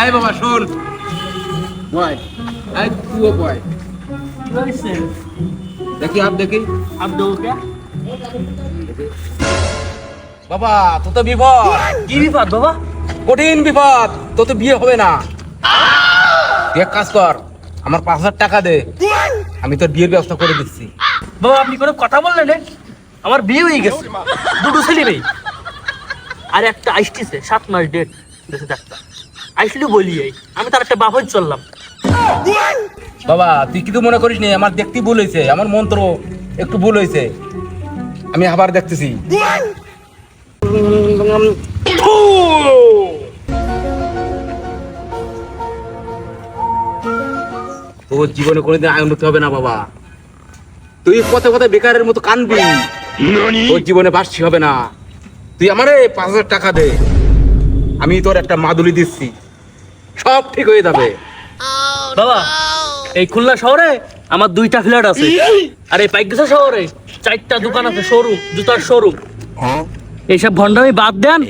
এই বাবা শোন, বয় এই তুইও বয়, দেখি আপ দেখি अब दो क्या বাবা তো তো বিপদ, কি বিপদ বাবা? কঠিন বিপদ, তো তো বিয়ে হবে না। তুই এক কাজ কর, আমার 5,000 টাকা দে, আমি তোর বিয়ের ব্যবস্থা করে দিচ্ছি। বাবা আপনি কোনো কথা বললেন না? আমার বিয়ে হয়ে গেছে, দুটো ছেলে মেয়ে, আর একটা আইসটিছে 7 মাস ডেট দেশে একটা আইসলি বলি আমি তার একটা বাপ হয়ে চললাম। বাবা তুই কিন্তু মনে করিস নি আমার দেখতে ভুল হয়েছে, আমার মন্ত্র একটু ভুল হয়েছে, আমি আবার দেখতেছি। তোর জীবনে কোনোদিন আয় উন্নতি হবে না বাবা, তুই কথায় কথায় বেকারের মতো কানবি, তোর জীবনে বাসছি হবে না। তুই আমারে 5,000 টাকা দে, আমি তোর একটা মাদুলি দিচ্ছি, সব ঠিক হয়ে যাবে। বাবা এই খুলনা শহরে আমার 2টা ফ্ল্যাট আছে, আর এই পাইকগাছা শহরে 4টা দোকান আছে, শোরুম, জুতার শোরুম। এইসব ভন্ডামি বাদ দেন,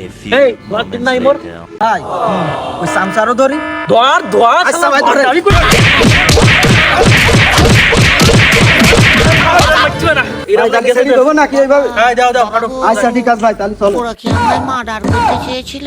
এই বাদ দেন নাই মোর ভাই ওই সামসারও ধরি দোয়ার দোয়ার আচ্ছা ভাই, ধরে। আমি কই দেবো নাকি এইভাবে? হ্যাঁ যাও যাও হাঁটো। আচ্ছা ঠিক আছে ভাই, তাহলে চলো। ওরা কি আমায় মার্ডার করতে চেয়েছিল?